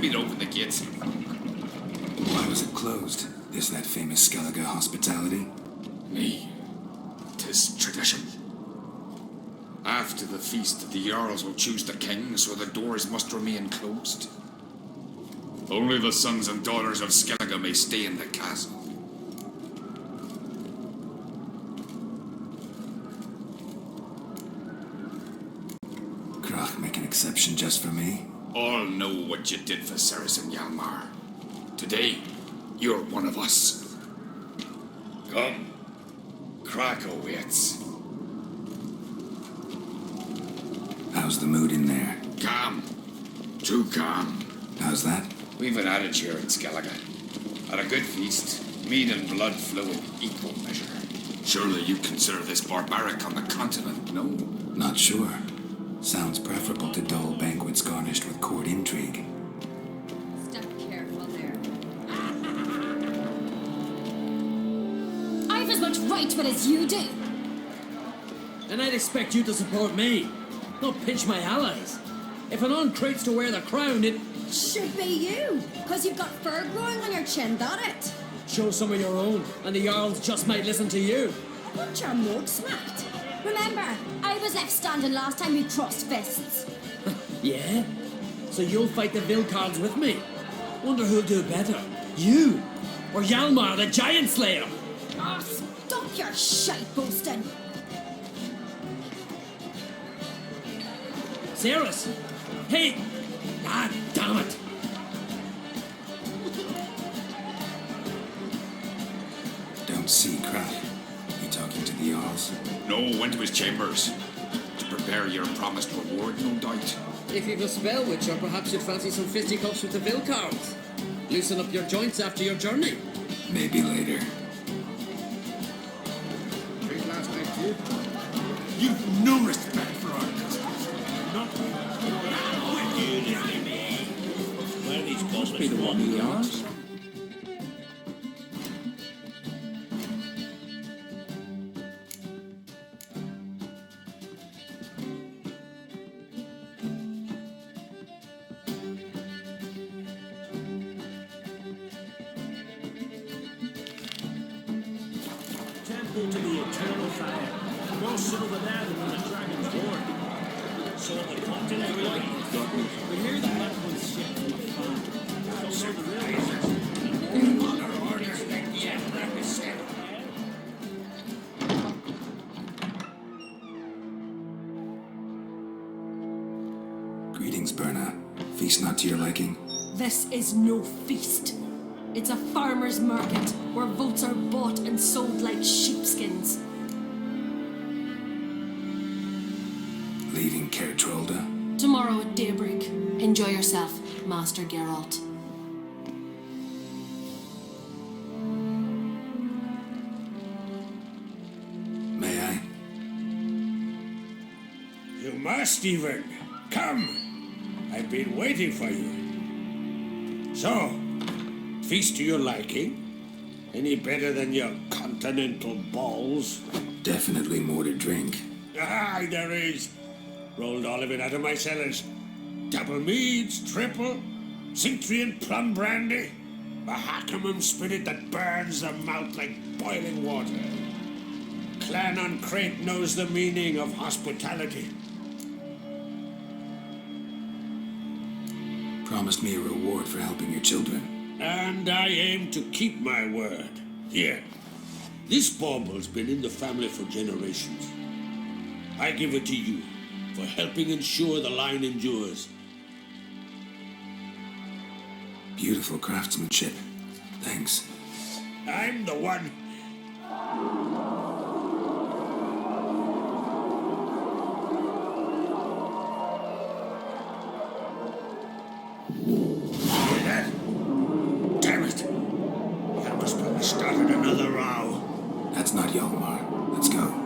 Gambit open the gates. Why was it closed? Is that famous Skellige hospitality? Me. 'Tis tradition. After the feast, the Jarls will choose the king, so the doors must remain closed. Only the sons and daughters of Skellige may stay in the castle. Krach make an exception just for me? All know what you did for Cerys and Hjalmar. Today, you're one of us. Come. Krach awaits. How's the mood in there? Calm. Too calm. How's that? We've an adage here in Skellige. At a good feast, mead and blood flow in equal measure. Surely you consider this barbaric on the continent, no? Not sure. Sounds preferable to dull banquets garnished with court intrigue. Step careful there. I've as much right to it as you do. And I'd expect you to support me, not pinch my allies. If an uncrate's to wear the crown, it Should be you, because you've got fur growing on your chin, that it? show some of your own, and the Jarls just might listen to you. I want your mug smacked. Remember, I was left standing last time we crossed fists. Yeah? So you'll fight the Vilcards with me? Wonder who'll do better, you or Hjalmar the Giant Slayer? Ah, stop your shite boasting. Cerys! Hey! Ah, damn it! Don't see Krach. You talking to the Jarls? No, went to his chambers. To prepare your promised reward, no doubt. If you've a spell witch, or perhaps you'd fancy some fisticuffs with the Vilcards. Loosen up your joints after your journey. Maybe later. Drink last night, too? You've no respect for our customers. Must be the one he asked. Temple to the eternal fire. More silver there than on the dragon's door. So the continent will we hear the black one's ship from afar. So the Greetings, Berna. Feast not to your liking? This is no feast. It's a farmer's market where votes are bought and sold like sheepskins. Leaving Kertrolda? Tomorrow at daybreak. Enjoy yourself, Master Geralt. May I? You must even. Come. I've been waiting for you. So, feast to your liking? Any better than your continental balls? Definitely more to drink. Aye, there is. Rolled all of it out of my cellars. Double meads, triple, Cintrian plum brandy, a Hackamum spirit that burns the mouth like boiling water. Clan on Crate knows the meaning of hospitality. Promised me a reward for helping your children. And I aim to keep my word. Here, this bauble's been in the family for generations. I give it to you for helping ensure the line endures. Beautiful craftsmanship. Thanks. I'm the one. Hear that? Damn it! That must have started another row. That's not Hjalmar. Let's go.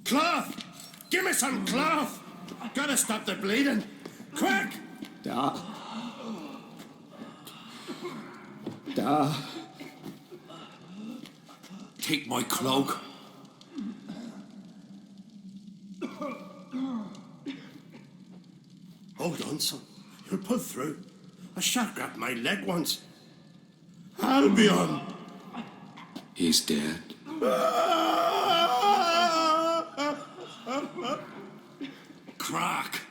Cloth! Give me some cloth! Gotta stop the bleeding. Quick! Da. Da. Take my cloak. Hold on, son. You'll pull through. A shark grabbed my leg once. Albion! He's dead. Crack!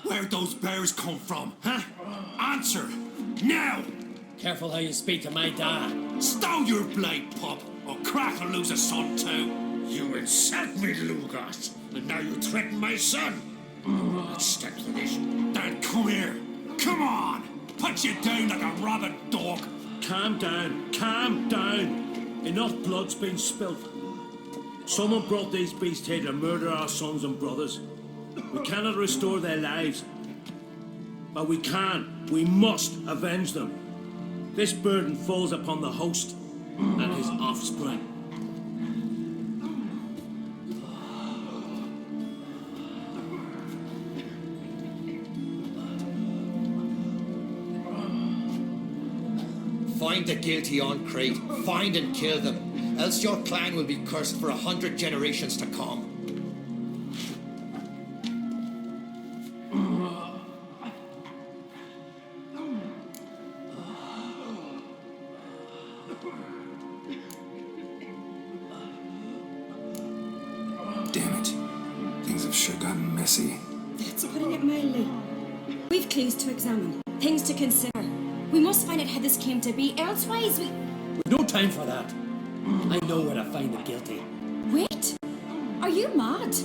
Where'd those bears come from, huh? Answer! Now! Careful how you speak to my dad. Stow your blade, pup, or Crack will lose a son too. You insult me, Lugas, and now you threaten my son. Let's step to this. Dan, come here. Come on! Put you down like a rabid dog. Calm down, calm down. Enough blood's been spilt. Someone brought these beasts here to murder our sons and brothers. We cannot restore their lives. But we must avenge them. This burden falls upon the host and his offspring. Find the guilty on Crete, find and kill them, else your clan will be cursed for 100 generations to come. Damn it. Things have sure gotten messy. That's putting it mildly. We've clues to examine, things to consider. We must find out how this came to be, elsewise we... We've no time for that. I know where to find the guilty. Wait! Are you mad?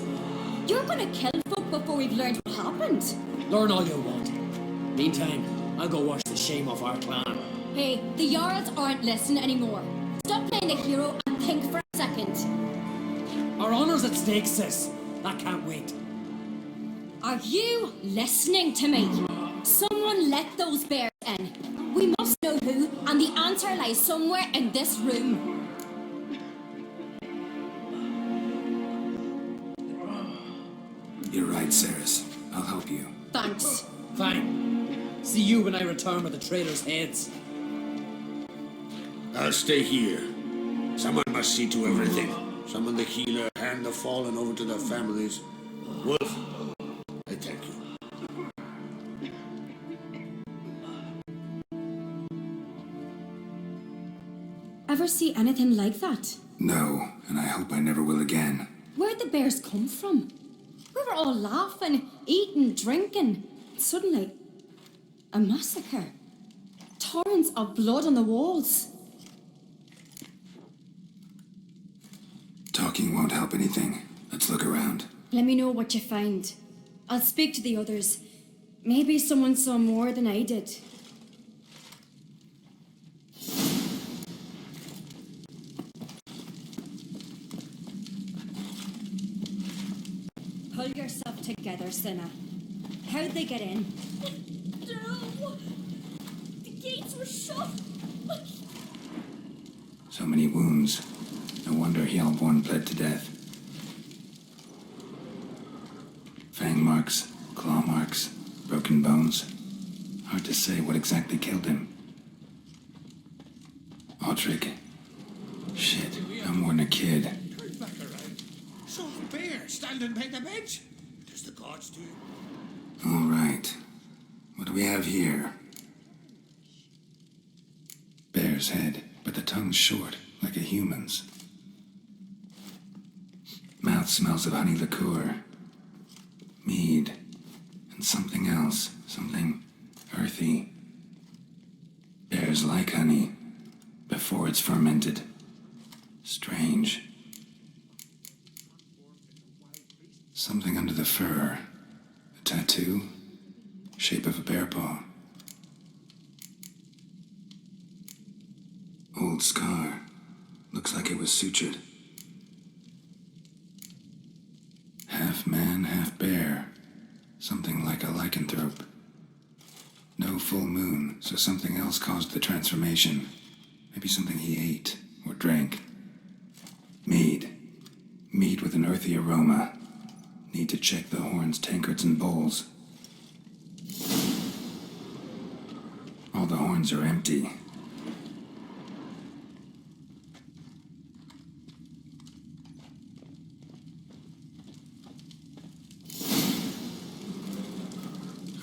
You're gonna kill folk before we've learned what happened. Learn all you want. Meantime, I'll go wash the shame off our clan. Hey, the Jarls aren't listening anymore. Stop playing the hero and think for a second. Our honor's at stake, sis. I can't wait. Are you listening to me? Someone let those bears in. We must know who, and the answer lies somewhere in this room. You're right, Cerys. I'll help you. Thanks. Fine. See you when I return with the traitors' heads. I'll stay here. Someone must see to everything. Summon the healer, hand the fallen over to their families. Wolf, I thank you. Ever see anything like that? No, and I hope I never will again. Where'd the bears come from? We were all laughing, eating, drinking. Suddenly, a massacre. Torrents of blood on the walls. Talking won't help anything. Let's look around. Let me know what you find. I'll speak to the others. Maybe someone saw more than I did. Pull yourself together, Cinna. How'd they get in? No! The gates were shut! So many wounds. No wonder Hjalborn bled to death. Fang marks, claw marks, broken bones. Hard to say what exactly killed him. Aldrich. Shit, I'm more than a kid. Turn back around. Saw a bear standing by the bench. Does the gods do? All right. What do we have here? Bear's head, but the tongue's short, like a human's. Mouth smells of honey liqueur. Mead. And something else. Something earthy. Bears like honey. Before it's fermented. Strange. Something under the fur. A tattoo. Shape of a bear paw. Old scar. Looks like it was sutured. like a lycanthrope. No full moon, so something else caused the transformation. Maybe something he ate or drank. Mead. Mead with an earthy aroma. Need to check the horns, tankards, and bowls. All the horns are empty.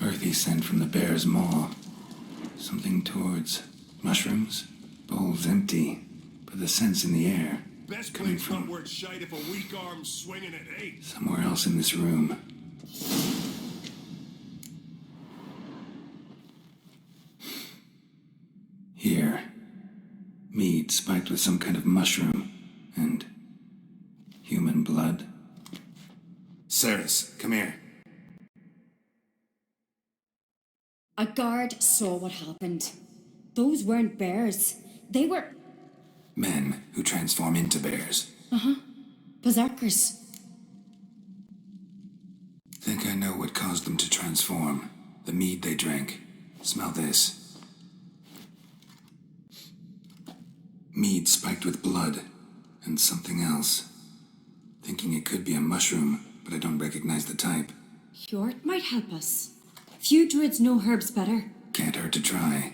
Earthy scent from the bear's maw. Something towards mushrooms. Bowls empty, but the scent's in the air. Best Coming place from not where it's shite if a weak arm's swinging it, eh? somewhere else in this room. Here. Mead spiked with some kind of mushroom. And human blood. Cerys, come here. A guard saw what happened. Those weren't bears. They were Men who transform into bears. berserkers. Think I know what caused them to transform. The mead they drank. Smell this. Mead spiked with blood. And something else. Thinking it could be a mushroom, but I don't recognize the type. Hjort might help us. Few druids know herbs better. Can't hurt to try.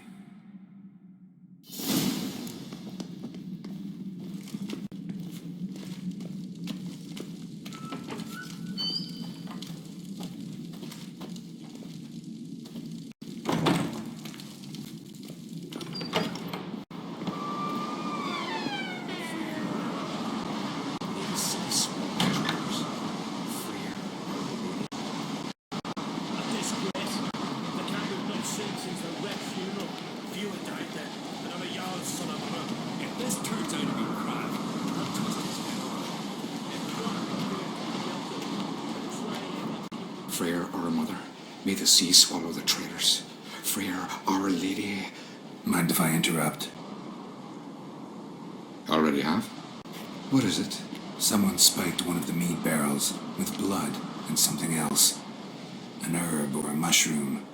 A disgrace. The kind we've not seen since the wreck funeral. Few had died then, and I'm a yard son of a. If this turns out to be crap, I'll twist his head off. Freyr, our mother, may the sea swallow the traitors. Freyr, our lady. Mind if I interrupt? Already have? What is it? Someone spiked one of the mead barrels with blood and something else. An herb or a mushroom.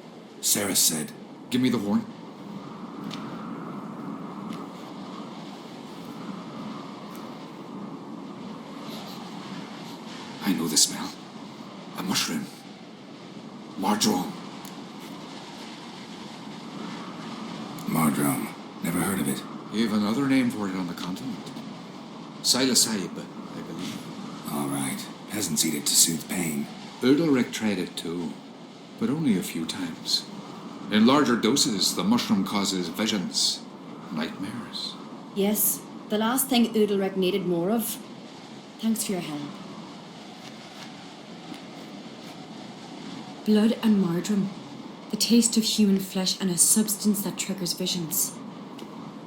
Cerys said, Give me the horn. I know the smell. A mushroom. Mardrome. Mardrome. Never heard of it. You have another name for it on the continent. Psilocybin, I believe. All right. Peasants eat it to soothe pain. Udalric tried it too, but only a few times. In larger doses, the mushroom causes visions, nightmares. Yes, the last thing Udalric needed more of. Thanks for your help. Blood and mardrome. The taste of human flesh and a substance that triggers visions.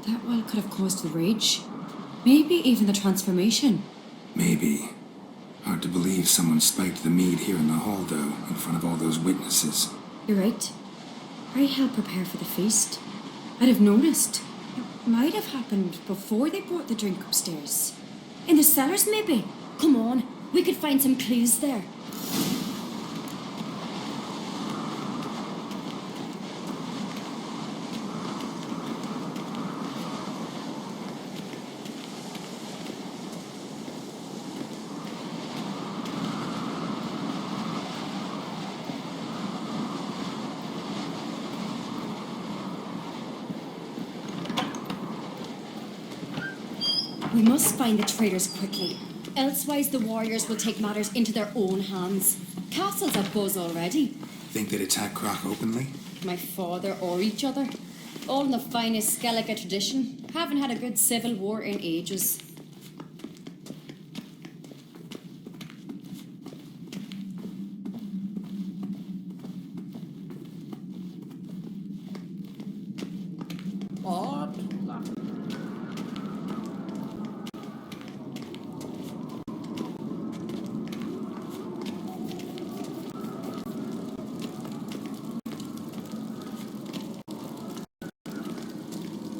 That well could have caused the rage. Maybe even the transformation. Maybe. Hard to believe someone spiked the mead here in the hall, though, in front of all those witnesses. You're right. I helped prepare for the feast. I'd have noticed. It might have happened before they brought the drink upstairs. In the cellars, maybe. Come on, we could find some clues there. We must find the traitors quickly. Elsewise, the warriors will take matters into their own hands. Castle's abuzz already. Think they'd attack Croc openly? My father or each other. All in the finest Skellige tradition. Haven't had a good civil war in ages.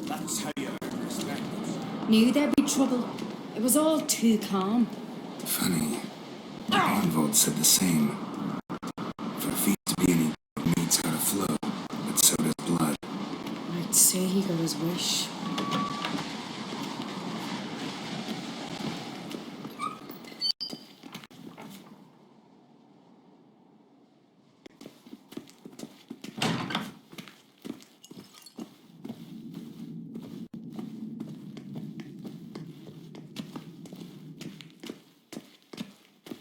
That's how you earn respect. Knew there'd be trouble. It was all too calm. Funny. Arnvold said the same. For a feast to be any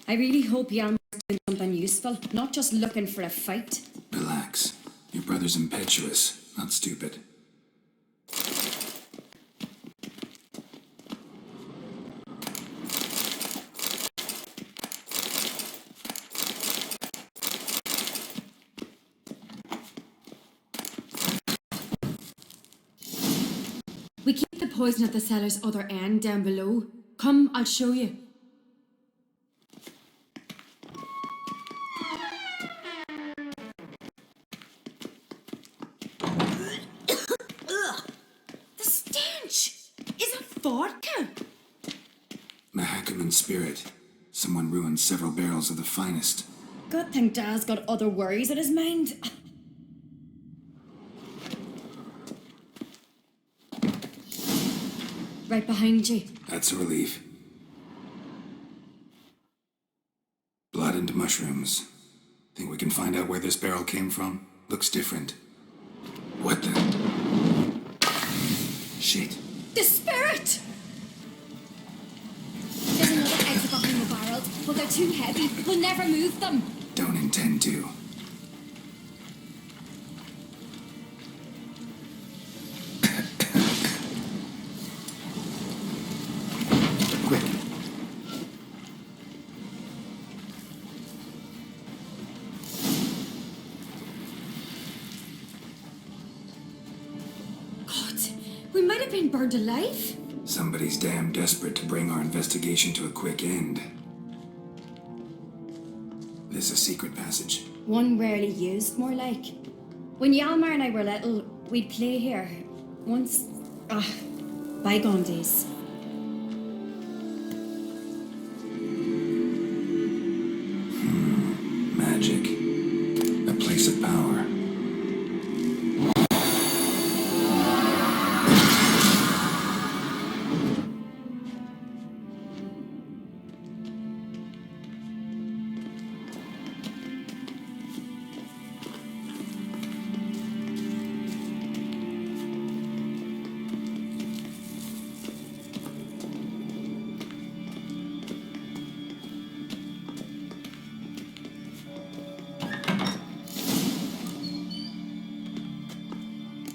I really hope Yalmar's doing something useful, not just looking for a fight. Relax. Your brother's impetuous, not stupid. We keep the poison at the cellar's other end down below. Come, I'll show you. The stench! Is it vodka? Mahakaman spirit. Someone ruined several barrels of the finest. Good thing Dad's got other worries in his mind. Right behind you. That's a relief. Blood and mushrooms. Think we can find out where this barrel came from? Looks different. What the? Shit. The spirit! There's another exit behind the barrels, but they're too heavy. We'll never move them. Don't intend to. Quick. God, we might have been burned alive. Somebody's damn desperate to bring our investigation to a quick end. This a secret passage. One rarely used, more like. When Yalmar and I were little, we'd play here. Once. Bygone days. Magic. A place of power.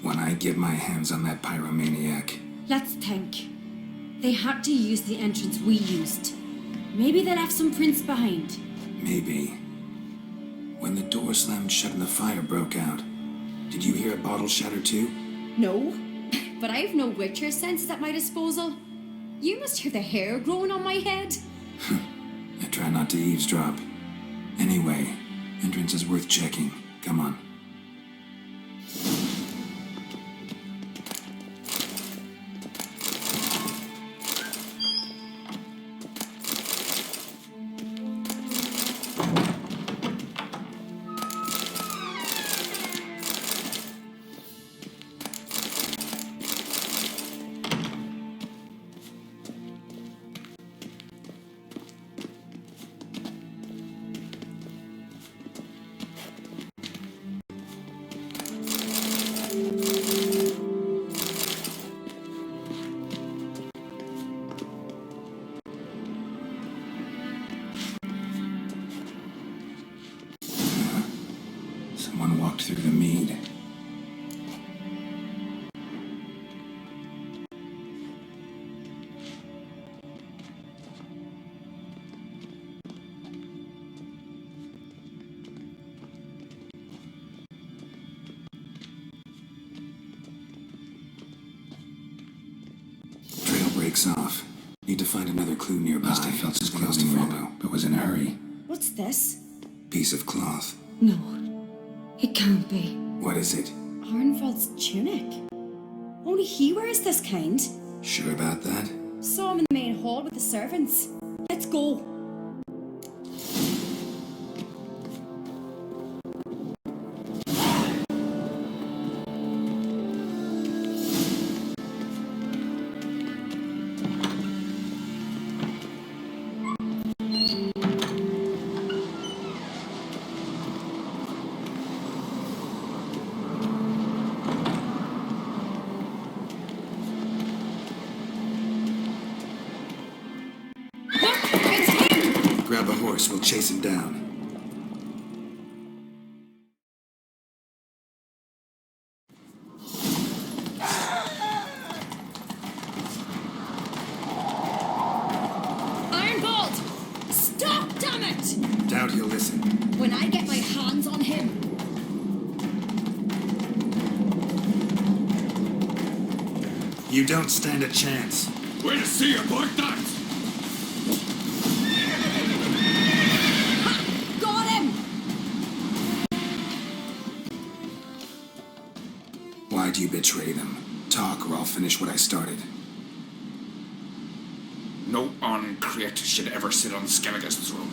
When I get my hands on that pyromaniac, Let's think. They had to use the entrance we used. Maybe they left some prints behind. maybe. When the door slammed shut and the fire broke out, did you hear a bottle shatter too? No, but I've no Witcher senses at my disposal. You must hear the hair growing on my head. I try not to eavesdrop. Anyway, entrance is worth checking. Come on. Someone walked through the mead. Trail breaks off. Need to find another clue nearby. Must have felt something else to follow, but was in a hurry. What's this? Piece of cloth. No, it can't be. What is it? Arnvald's tunic. Only he wears this kind. Sure about that? Saw him in the main hall with the servants. Let's go. Look, it's here! Grab a horse, we'll chase him down. Ironbolt! Stop, damn it! Doubt he'll listen. When I get my hands on him. You don't stand a chance. Way to see your boy nuts! Got him! Why'd you betray them? Talk or I'll finish what I started. No uncreate should ever sit on Skellige's throne.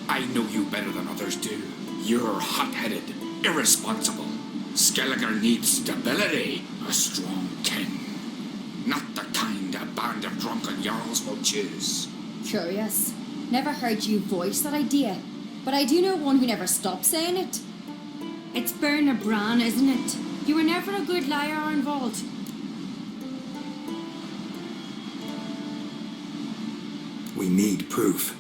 I know you better than others do. You're hot-headed, irresponsible. Skellige needs stability, a strong king. Not the kind a band of drunken jarls will choose. Curious. Never heard you voice that idea, but I do know one who never stops saying it. It's Bernard Bran, isn't it? You were never a good liar, Arnvald. We need proof.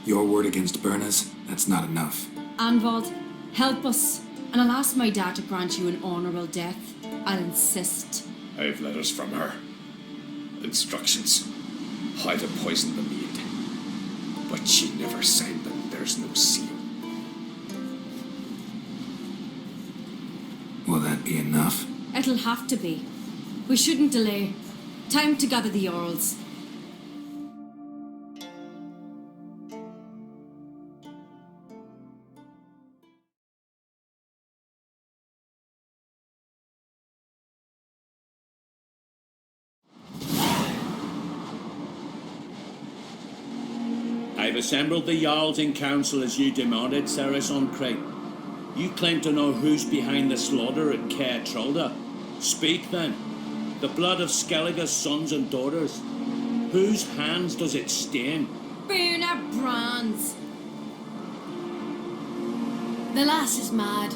Your word against Berna's, that's not enough. Arnvald, help us, and I'll ask my dad to grant you an honourable death. I'll insist. I have letters from her. Instructions. How to poison the mead. But she never signed them. There's no seal. Will that be enough? It'll have to be. We shouldn't delay. Time to gather the Jarls. I've assembled the Jarls in council as you demanded, Cerys on Crate. You claim to know who's behind the slaughter at Caer Trolda. Speak then. The blood of Skellige's sons and daughters. Whose hands does it stain? Bernard Bran's. The lass is mad.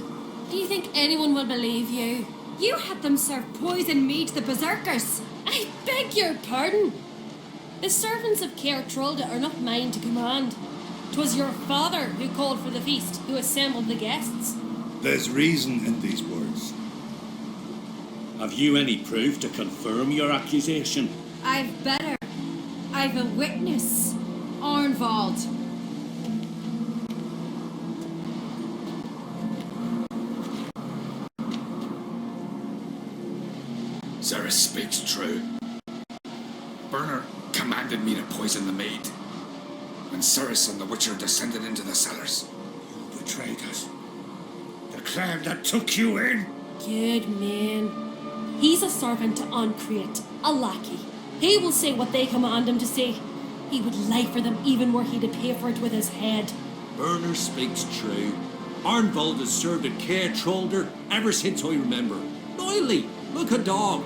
Do you think anyone will believe you? You had them serve poison mead to the berserkers. I beg your pardon. The servants of Caer Trolda are not mine to command. 'Twas your father who called for the feast, who assembled the guests. There's reason in these words. Have you any proof to confirm your accusation? I've better. I've a witness. Arnvald. Cerys speaks true. Bernard commanded me to poison the maid. When Cerys and the Witcher descended into the cellars. You betrayed us. The clan that took you in. Good man. He's a servant to Uncreate, a lackey. He will say what they command him to say. He would lie for them even were he to pay for it with his head. Bernard speaks true. Arnvald has served at Caer Trolda ever since I remember. Loyally, look a dog.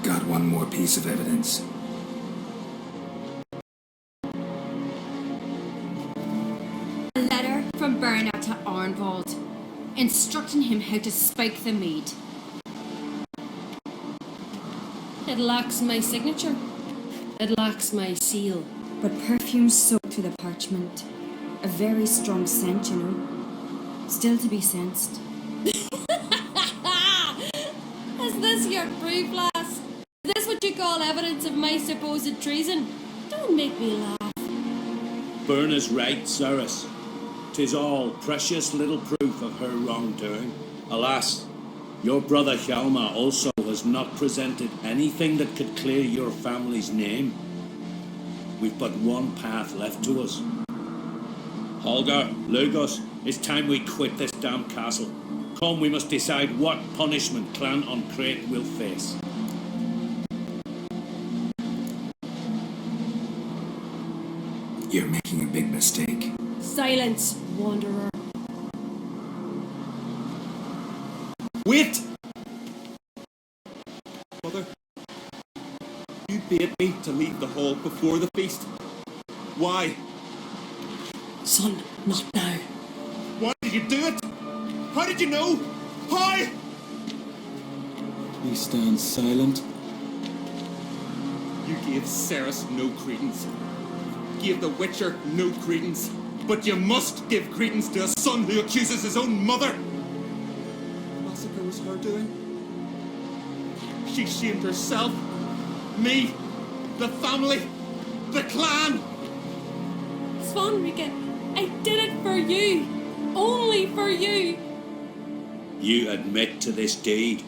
Got one more piece of evidence. A letter from Bernard to Arnvald, instructing him how to spike the mead. It lacks my signature. It lacks my seal. But perfume soaked through the parchment. A very strong scent, you know. Still to be sensed. Is this your proof, lass? Is this what you call evidence of my supposed treason? Don't make me laugh. Berna's right, Cerys. 'Tis all precious little proof of her wrongdoing. Alas, your brother Hjalmar also has not presented anything that could clear your family's name. We've but one path left to us. Holger, Lugos, it's time we quit this damn castle. Come, we must decide what punishment Clan Uncreate will face. You're making a big mistake. Silence, wanderer. Wait! Mother, you bade me to leave the hall before the feast. Why? Son, not now. Why did you do it? How did you know? How? He stands silent. You gave Cerys no credence. Gave the Witcher no credence. But you must give credence to a son who accuses his own mother. The massacre was her doing. She shamed herself, me, the family, the clan. Svanrika, I did it for you. Only for you. You admit to this deed.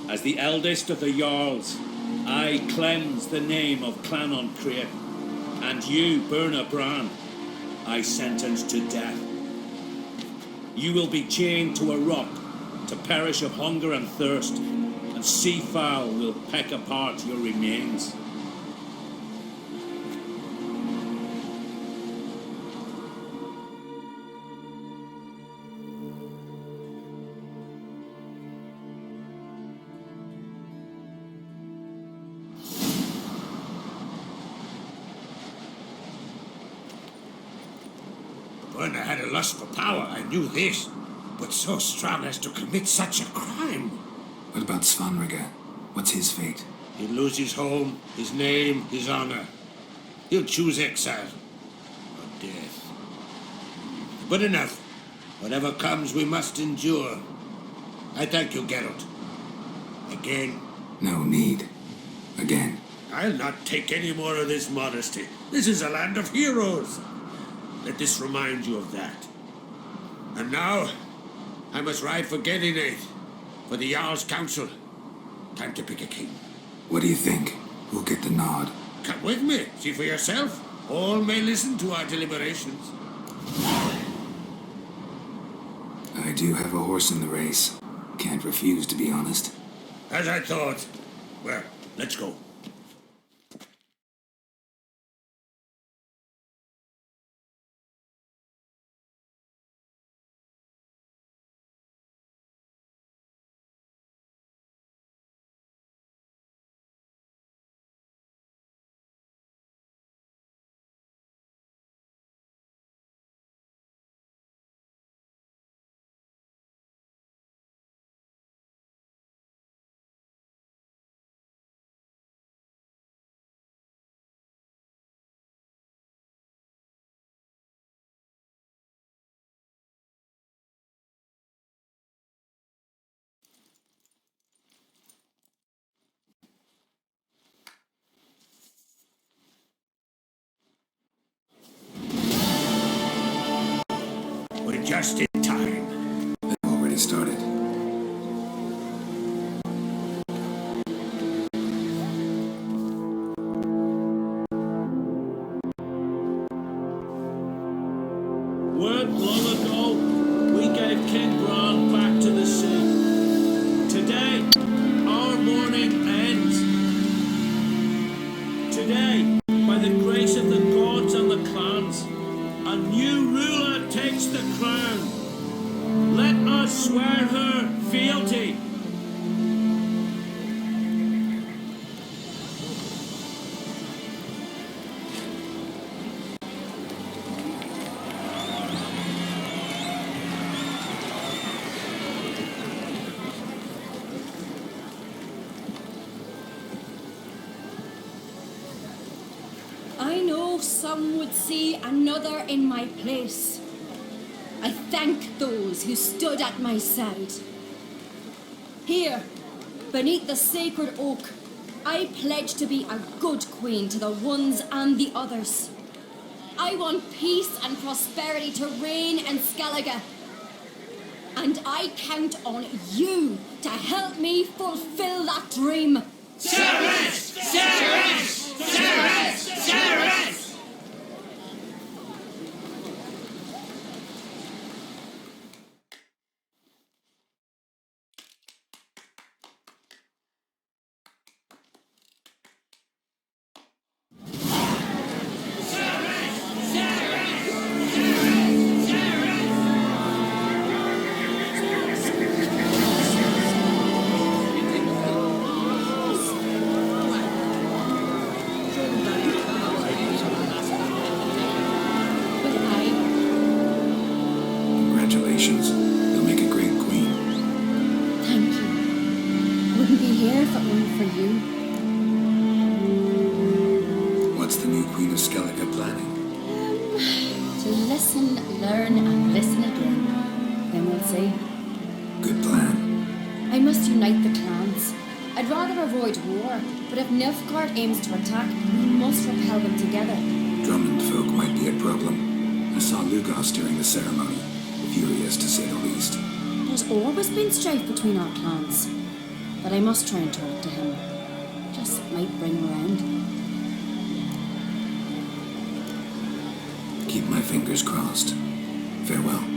As the eldest of the Jarls, I cleanse the name of Clan on Crete, and you, Burna Bran, I sentence to death. You will be chained to a rock to perish of hunger and thirst, and seafowl will peck apart your remains. Burna had a lust for power, I knew this. But so strong as to commit such a crime. What about Svanrika? What's his fate? He'll lose his home, his name, his honor. He'll choose exile or death. But enough. Whatever comes, we must endure. I thank you, Geralt. Again. No need. Again. I'll not take any more of this modesty. This is a land of heroes. Let this remind you of that. And now, I must ride for Gambit, for the Jarl's Council. Time to pick a king. What do you think? Who'll get the nod? Come with me, see for yourself. All may listen to our deliberations. I do have a horse in the race. Can't refuse, to be honest. As I thought. Well, let's go. We're just in time. They've already started. Weren't long ago, we gave King Bran back to the sea. Today, our mourning ends. Today, by the grace of the gods and the clans, a new ruler takes the crown. Let us swear her fealty. I know some would see another in my place. I thank those who stood at my side. Here, beneath the sacred oak, I pledge to be a good queen to the ones and the others. I want peace and prosperity to reign in Skellige. And I count on you to help me fulfill that dream. Cerys! Cerys! Cerys! Cerys! Congratulations. You'll make a great queen. Thank you. Wouldn't be here if it weren't for you. Queen of Skellige planning? To listen, learn, and listen again. Then we'll see. Good plan. I must unite the clans. I'd rather avoid war, but if Nilfgaard aims to attack, we must repel them together. Drummond folk might be a problem. I saw Lugos during the ceremony. Furious, to say the least. There's always been strife between our clans. But I must try and talk to him. Just might bring around. Keep my fingers crossed. Farewell.